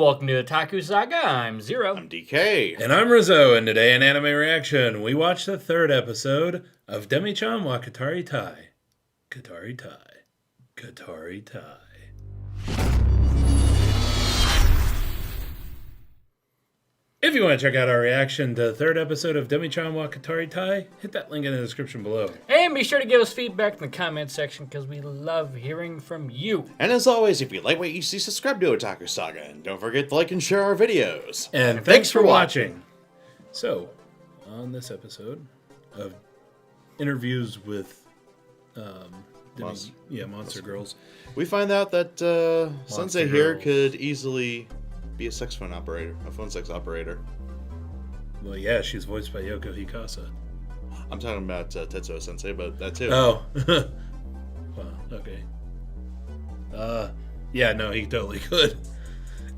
welcome to Otaku Saga. I'm Zero. I'm DK. And I'm Rizzo, and today in Anime Reaction, we watched the third episode of Demi-chan wa Kataritai. Kataritai. If you want to check out our reaction to the third episode of Demi-chan wa Kataritai, hit that link in the description below. And be sure to give us feedback in the comment section because we love hearing from you. And as always, if you like what you see, subscribe to Otaku Saga. And don't forget to like and share our videos. And thanks for watching. So, on this episode of interviews with Monster Girls, we find out that Sensei here could easily be a phone sex operator. Well, yeah, she's voiced by Yoko Hikasa. I'm talking about Tetsuo Sensei, but that too. Oh. Well, okay. Yeah, no, he totally could.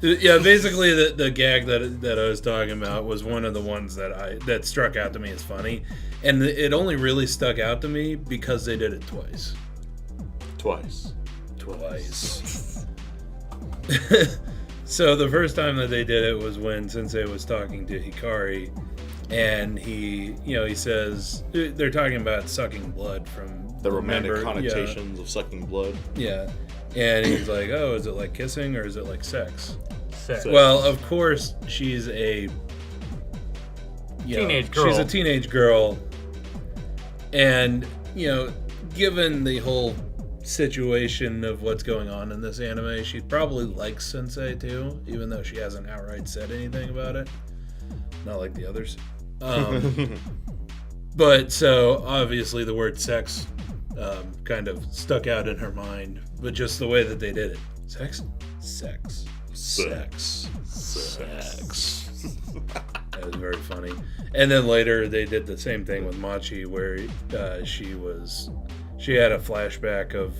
Yeah, basically the gag that I was talking about was one of the ones that struck out to me as funny. And it only really stuck out to me because they did it twice. Twice. So the first time that they did it was when Sensei was talking to Hikari, and he says they're talking about sucking blood from the romantic connotations of sucking blood. Yeah, and he's like, "Oh, is it like kissing or is it like sex?" Sex. Well, of course, she's a teenage girl. She's a teenage girl, and given the whole situation of what's going on in this anime, she probably likes Sensei too, even though she hasn't outright said anything about it, not like the others. But so obviously the word sex kind of stuck out in her mind, but just the way that they did it. Sex. That was very funny. And then later they did the same thing with Machi, where she had a flashback of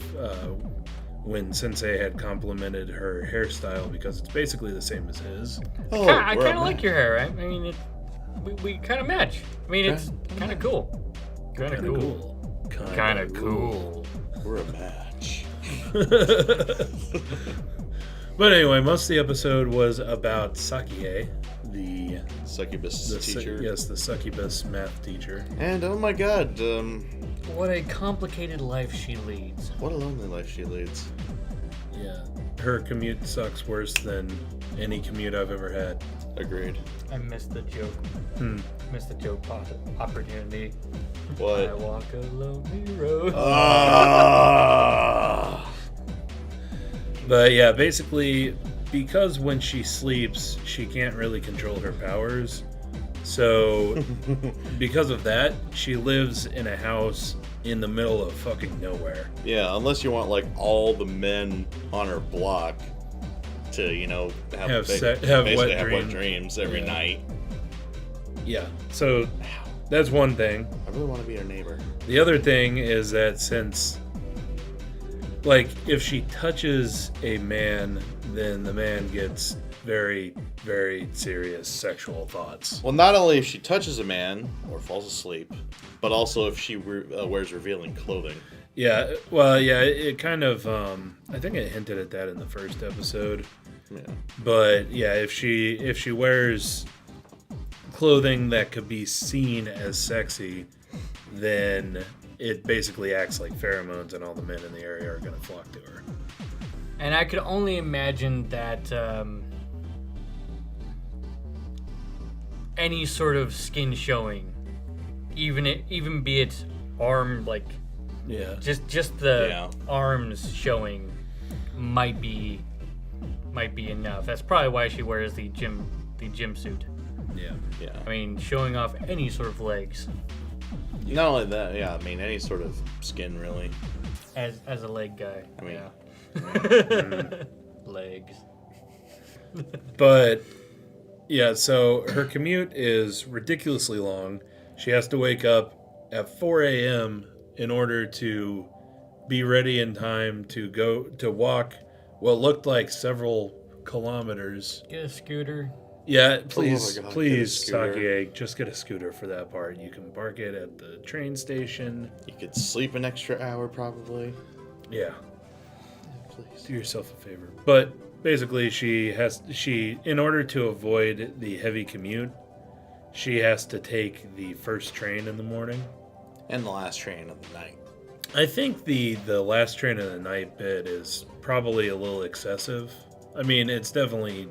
when Sensei had complimented her hairstyle because it's basically the same as his. Oh, I kind of like your hair, right? I mean, we kind of match. I mean, it's kind of cool. Kind of cool. We're a match. But anyway, most of the episode was about Sakie, the Succubus teacher. Yes, the Succubus math teacher. And oh my god, what a complicated life she leads. what a lonely life she leads. Yeah, her commute sucks worse than any commute I've ever had. Agreed. I missed the joke. Missed the joke opportunity. What? I walk a lonely road. But yeah, basically, because when she sleeps, she can't really control her powers. So, because of that, she lives in a house in the middle of fucking nowhere. Yeah, unless you want like all the men on her block to, have wet dreams every night. Yeah, so that's one thing. I really want to be her neighbor. The other thing is that since, if she touches a man, then the man gets very, very serious sexual thoughts. Well, not only if she touches a man or falls asleep, but also if she wears revealing clothing. Yeah, well, yeah, it kind of, I think it hinted at that in the first episode. Yeah. But yeah, if she wears clothing that could be seen as sexy, then it basically acts like pheromones, and all the men in the area are going to flock to her. And I could only imagine that any sort of skin showing, even be it arm, just the arms showing, might be enough. That's probably why she wears the gym suit. Yeah. I mean, showing off any sort of legs. Not only that, any sort of skin, really. As a leg guy. I mean, legs. But yeah, so her commute is ridiculously long. She has to wake up at 4 a.m. in order to be ready in time to go to walk what looked like several kilometers. Get a scooter. Yeah, please, Oh my God, please, scooter. Sake, just get a scooter for that part. You can park it at the train station. You could sleep an extra hour, probably. Yeah, Please. do yourself a favor. But basically in order to avoid the heavy commute, she has to take the first train in the morning. And the last train of the night. I think the last train of the night bit is probably a little excessive. I mean, it's definitely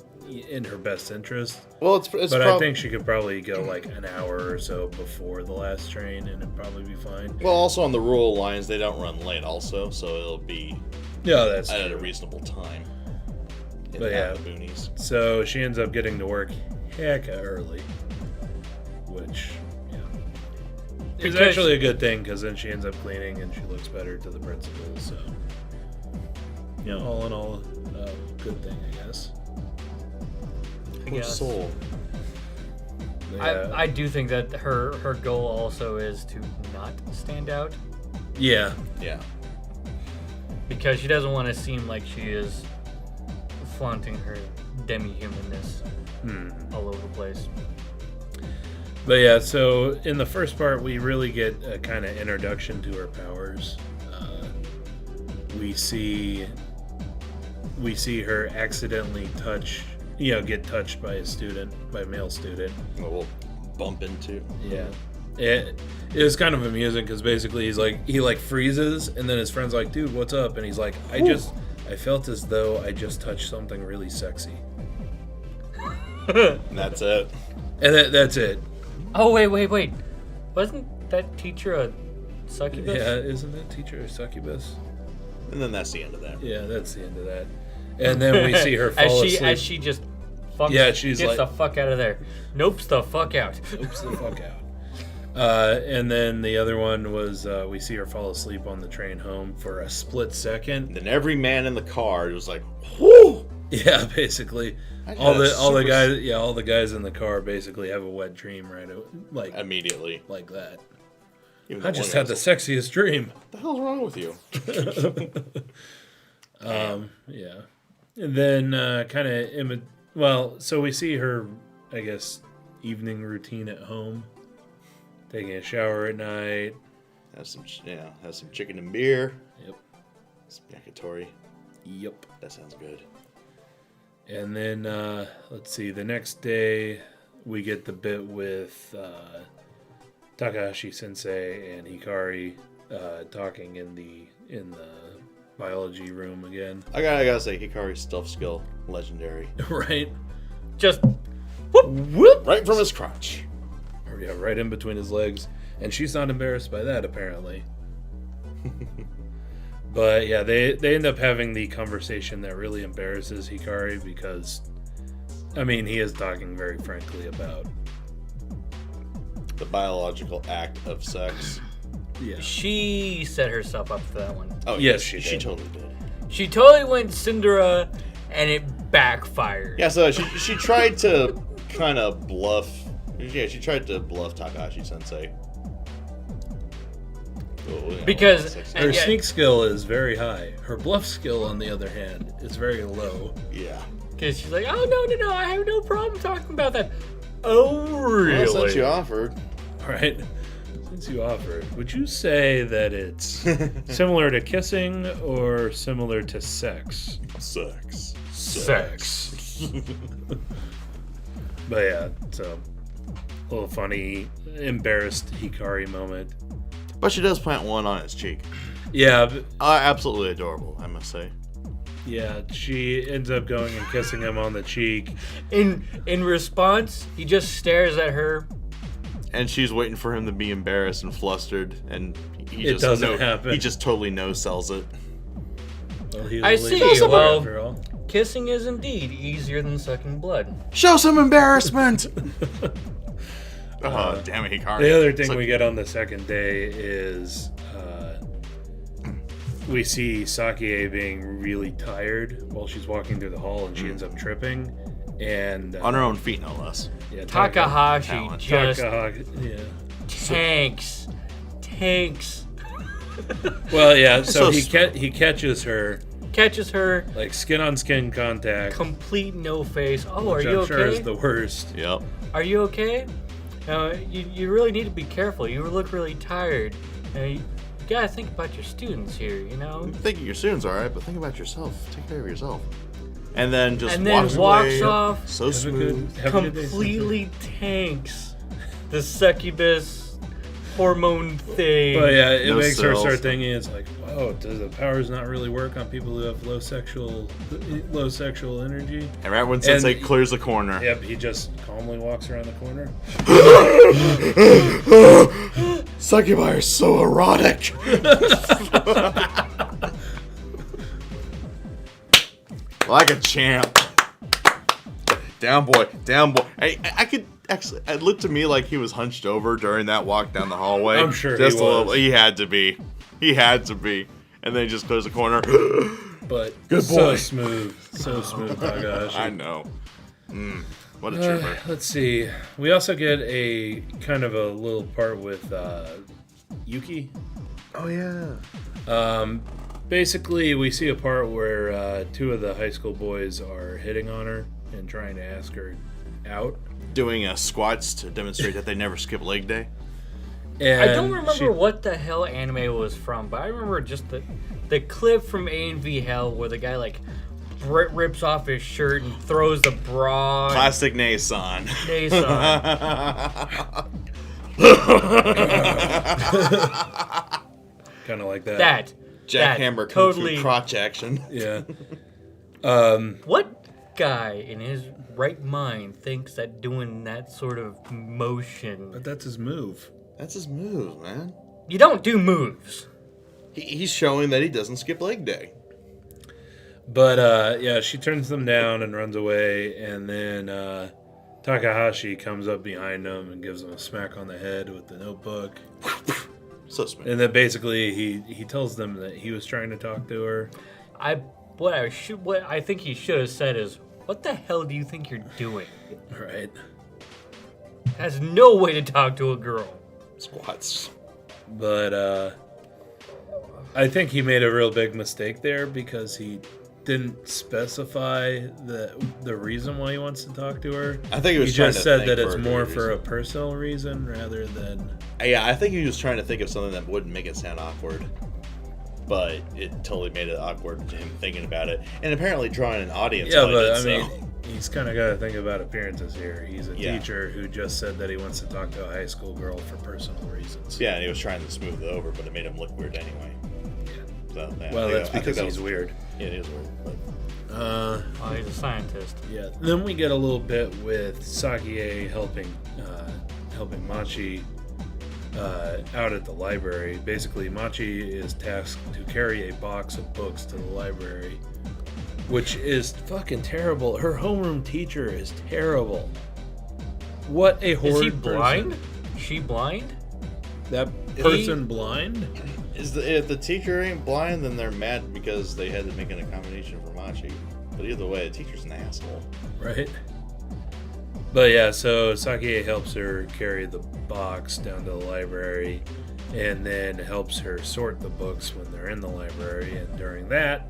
in her best interest. Well, but I think she could probably go like an hour or so before the last train, and it'd probably be fine. Well, also on the rural lines, they don't run late, also, so it'll be that's at true. A reasonable time. But yeah, the boonies. So she ends up getting to work hecka early, which is actually a good thing because then she ends up cleaning and she looks better to the principal. So all in all, good thing, I guess. Poor soul. Yeah. I do think that her goal also is to not stand out. Yeah. Yeah. Because she doesn't want to seem like she is flaunting her demi-humanness all over the place. But yeah, so in the first part, we really get a kind of introduction to her powers. We see her accidentally get touched by a male student. A little bump into. Yeah. It was kind of amusing because basically he freezes and then his friend's like, dude, what's up? And he's like, I felt as though I just touched something really sexy. And that's it. And that's it. Oh, wait. Wasn't that teacher a succubus? Yeah, isn't that teacher a succubus? And then that's the end of that. Yeah, that's the end of that. And then we see her fall asleep. As she just she's gets the fuck out of there. Nope's the fuck out. Nope's the fuck out. And then the other one was we see her fall asleep on the train home for a split second. And then every man in the car was like, whoo! Yeah, basically. All the guys in the car basically have a wet dream right immediately. Like that. Even I just had the sexiest dream. What the hell's wrong with you? Yeah. And then so we see her, I guess, evening routine at home. Taking a shower at night. Have some chicken and beer. Yep. Some yakitori. Yep. That sounds good. And then, let's see, the next day we get the bit with Takahashi-sensei and Hikari talking in the biology room again. I gotta say, Hikari's stealth skill, legendary. Right? Just whoop! Right from his crotch. Yeah, right in between his legs. And she's not embarrassed by that, apparently. But yeah, they end up having the conversation that really embarrasses Hikari because, I mean, he is talking very frankly about the biological act of sex. Yeah. She set herself up for that one. Oh, yes, she totally did. She totally went Cinderella, and it backfired. Yeah, so she tried to kind of bluff. Yeah, she tried to bluff Takahashi-sensei. Because her sneak skill is very high. Her bluff skill, on the other hand, is very low. Yeah. Because she's like, oh, no, I have no problem talking about that. Oh, really? Well, since you offered. Right. Since you offered. Would you say that it's similar to kissing or similar to sex? Sex. But yeah, so a little funny, embarrassed Hikari moment. But she does plant one on his cheek. Yeah. But, absolutely adorable, I must say. Yeah, she ends up going and kissing him on the cheek. In response, he just stares at her. And she's waiting for him to be embarrassed and flustered, and it doesn't happen. He just totally no-sells it. Well, I see. Well, kissing is indeed easier than sucking blood. Show some embarrassment! Oh, damn it, Hikari. The other thing we get on the second day is we see Sakie being really tired while she's walking through the hall, and she ends up tripping. And on her own feet, no less. Yeah, Takahashi just tanks. Well, yeah. So he catches her. Like skin on skin contact. Complete no face. Oh, are you okay? I'm sure is the worst. Yep. Are you okay? You really need to be careful. You look really tired. You gotta think about your students here, you know? Thinking your students, alright, but think about yourself. Take care of yourself. and then just walks off. So smooth. Completely tanks the succubus hormone thing. But yeah, it makes her start thinking. It's like, whoa, does the powers not really work on people who have low sexual energy? And right when Sensei clears the corner. Yep, he just calmly walks around the corner. Succubi are so erotic. Like a champ. Down boy. I could actually. It looked to me like he was hunched over during that walk down the hallway. I'm sure just he was. A little. He had to be. And then he just closed the corner. But good boy. So smooth, Takahashi. I know. What a trooper. Let's see. We also get a kind of a little part with Yuki. Oh yeah. Basically, we see a part where two of the high school boys are hitting on her and trying to ask her out. Doing squats to demonstrate that they never skip leg day. And I don't remember what the hell anime was from, but I remember just the clip from A&V Hell where the guy rips off his shirt and throws the bra. Classic Nason. Kind of like that. Jackhammer totally crotch action. Yeah. What guy in his right mind thinks that doing that sort of motion? But that's his move. That's his move, man. You don't do moves. He's showing that he doesn't skip leg day. But, yeah, she turns them down and runs away, and then Takahashi comes up behind them and gives them a smack on the head with the notebook. So smooth. And then basically he tells them that he was trying to talk to her. What I think he should have said is, what the hell do you think you're doing? Right. Has no way to talk to a girl. Squats. But I think he made a real big mistake there because he didn't specify the reason why he wants to talk to her. I think he was just said that it's more for a personal reason rather than... Yeah, I think he was trying to think of something that wouldn't make it sound awkward. But it totally made it awkward to him thinking about it. And apparently drawing an audience on it. I mean, he's kind of got to think about appearances here. He's a teacher who just said that he wants to talk to a high school girl for personal reasons. Yeah, and he was trying to smooth it over, but it made him look weird anyway. So, well, that's because he's weird. Yeah, he is weird. But... well, he's a scientist. Yeah. Then we get a little bit with Sakie helping Machi out at the library. Basically, Machi is tasked to carry a box of books to the library, which is fucking terrible. Her homeroom teacher is terrible. What a horrid person. Is he blind? Is she blind? That person blind? If the teacher ain't blind, then they're mad because they had to make an accommodation for Machi. But either way, the teacher's an asshole. Right. But yeah, so Sakie helps her carry the box down to the library and then helps her sort the books when they're in the library. And during that,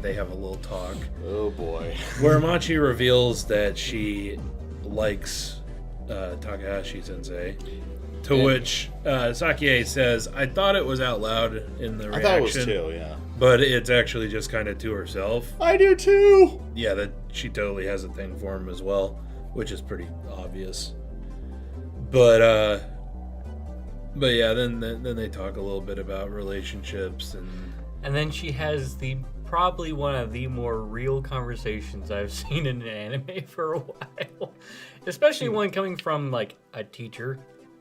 they have a little talk. Oh boy. Where Machi reveals that she likes Takahashi Sensei. To which Sakie says, I thought it was out loud in the reaction. I thought it was too, yeah. But it's actually just kind of to herself. I do too! Yeah, that she totally has a thing for him as well, which is pretty obvious. But yeah, then they talk a little bit about relationships and then she has probably one of the more real conversations I've seen in an anime for a while, especially one coming from like a teacher.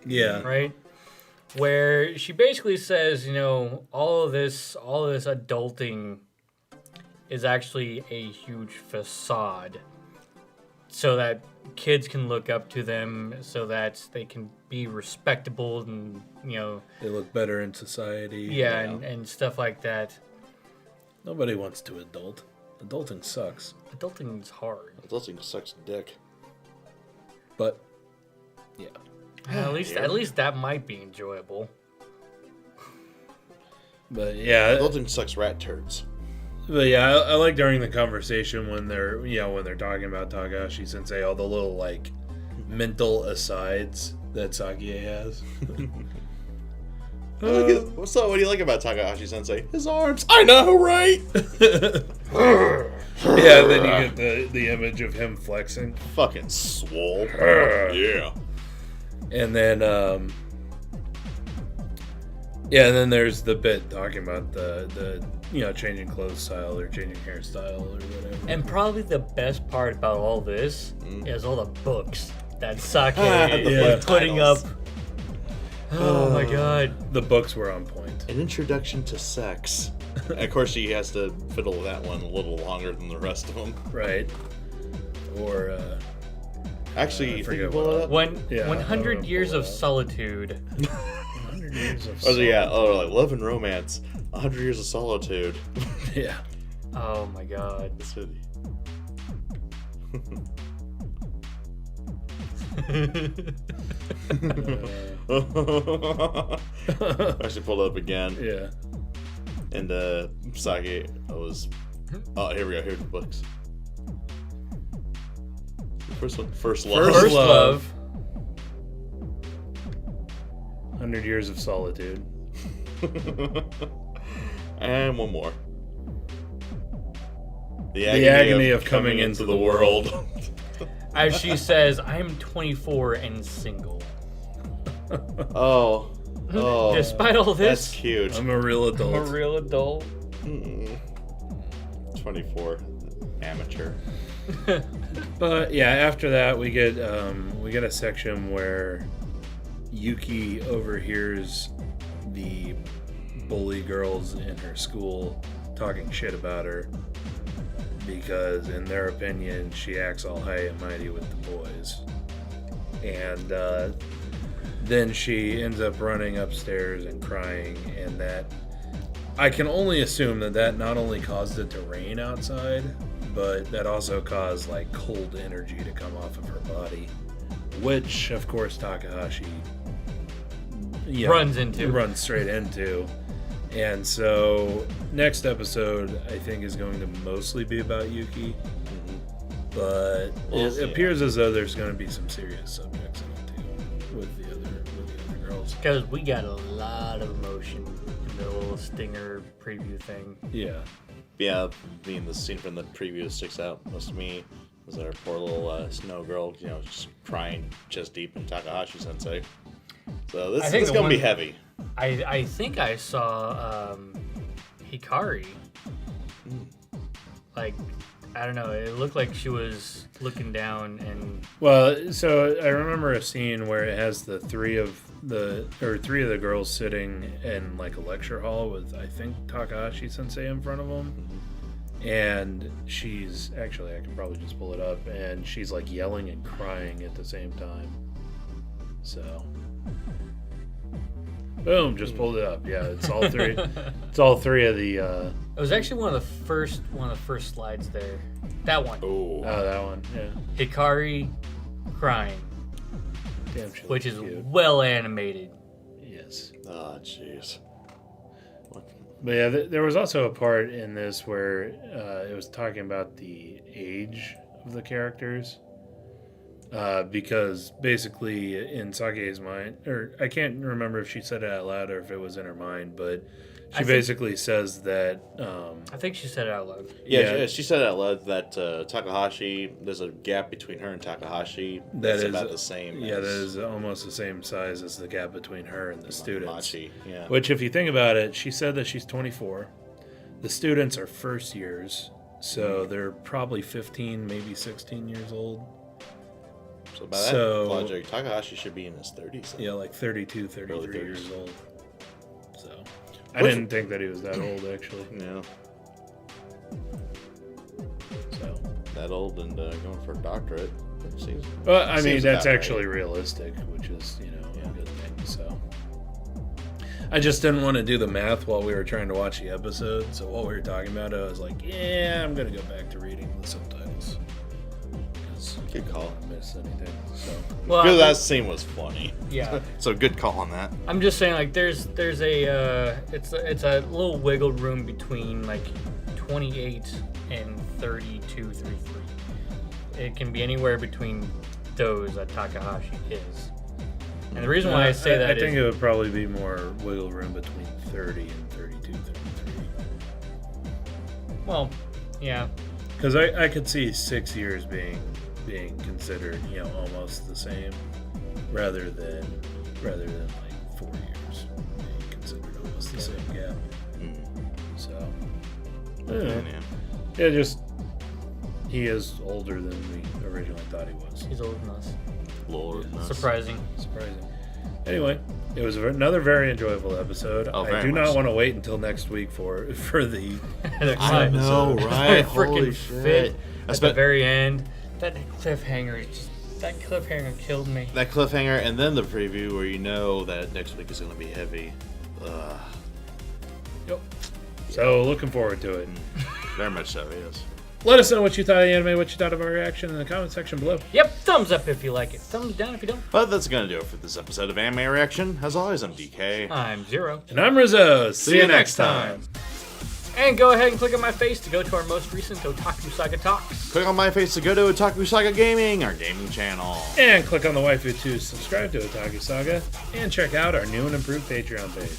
Yeah. Right? Where she basically says, all of this adulting is actually a huge facade so that kids can look up to them, so that they can be respectable and, they look better in society. Yeah, and stuff like that. Nobody wants to adult. Adulting sucks. Adulting is hard. Adulting sucks dick. But, yeah. At least that might be enjoyable. But yeah, adulting sucks rat turds. But yeah, I like during the conversation when they're talking about Takahashi Sensei, all the little like mental asides that Sakie has. So what do you like about Takahashi Sensei? His arms. I know, right? Yeah, and then you get the image of him flexing. Fucking swole. Yeah. And then, yeah, and then there's the bit talking about the changing clothes style or changing hairstyle or whatever. And probably the best part about all this is all the books that Sake is putting up. Oh my god. The books were on point. An introduction to sex. And of course, she has to fiddle with that one a little longer than the rest of them. Right. Or, actually, you think you forget pull it up? 100 Years of Solitude. 100 Years of Oh, yeah. Oh, like Love and Romance. 100 Years of Solitude. Yeah. Oh my god. The city. I should pull it up again. Yeah. And Sake was. Oh, here we go. Here's the books. First one. First Love. First Love. 100 Years of Solitude. And one more. The agony of coming into the world. As she says, I'm 24 and single. Oh. Despite all this, That's cute. I'm a real adult. I'm a real adult. 24. Amateur. But yeah, after that we get a section where Yuki overhears the bully girls in her school talking shit about her because, in their opinion, she acts all high and mighty with the boys. And then she ends up running upstairs and crying, and that I can only assume that not only caused it to rain outside, but that also caused like cold energy to come off of her body, which of course Takahashi runs straight into. And so next episode I think is going to mostly be about Yuki, but it appears as though there's going to be some serious subjects in it too with the other girls, because we got a lot of emotion in the little stinger preview thing. Yeah, the scene from the preview sticks out most to me. Was our poor little snow girl, just crying chest deep in Takahashi Sensei. So this is going to be heavy. I think I saw Hikari. Like, I don't know, it looked like she was looking down and... Well, so I remember a scene where it has the three of the girls sitting in like a lecture hall with, I think, Takahashi Sensei in front of them. Mm-hmm. And she's... Actually, I can probably just pull it up. And she's like yelling and crying at the same time. So... Boom! Just pulled it up. Yeah, it's all three. It's all three of the. It was actually one of the first slides there. That one. Oh, that one. Yeah. Hikari crying. Damn, which is cute. Well animated. Yes. Oh, jeez. But yeah, there was also a part in this where it was talking about the age of the characters. Because basically in Sake's mind, or I can't remember if she said it out loud or if it was in her mind, but she basically says that... I think she said it out loud. Yeah, she said it out loud that Takahashi, there's a gap between her and Takahashi that's about the same. Yeah, that is almost the same size as the gap between her and the students. Yeah. Which, if you think about it, she said that she's 24. The students are first years, so they're probably 15, maybe 16 years old. So by that logic, Takahashi should be in his 30s. Yeah, like 32, 33 years old. So I didn't think that he was that old, actually. No. So that old and going for a doctorate. Well, I mean, that's actually realistic, which is, a good thing. So I just didn't want to do the math while we were trying to watch the episode. So while we were talking about it, I was like, I'm going to go back to reading the subtitles. Good call. I didn't miss anything. So. Well, that scene was funny. Yeah. So good call on that. I'm just saying, like, there's a it's a little wiggle room between like 28 and 32, 33. It can be anywhere between those that Takahashi is. And the reason why I say that I think it would probably be more wiggle room between 30 and 32, 33. Well, yeah. Because I could see 6 years being considered, almost the same, rather than like 4 years being considered almost the same gap. So, just he is older than we originally thought he was. He's older than us. Lord, Surprising. Anyway, it was another very enjoyable episode. I do not want to wait until next week for the next I know, right? Holy shit! At the very end, that cliffhanger killed me. That cliffhanger, and then the preview where you know that next week is going to be heavy. Yep. So looking forward to it. Very much so, yes. Let us know what you thought of the anime, what you thought of our reaction in the comment section below. Yep, thumbs up if you like it. Thumbs down if you don't. But that's going to do it for this episode of Anime Reaction. As always, I'm DK. I'm Zero. And I'm Rizzo. See you next time. And go ahead and click on my face to go to our most recent Otaku Saga Talks. Click on my face to go to Otaku Saga Gaming, our gaming channel. And click on the waifu to subscribe to Otaku Saga. And check out our new and improved Patreon page.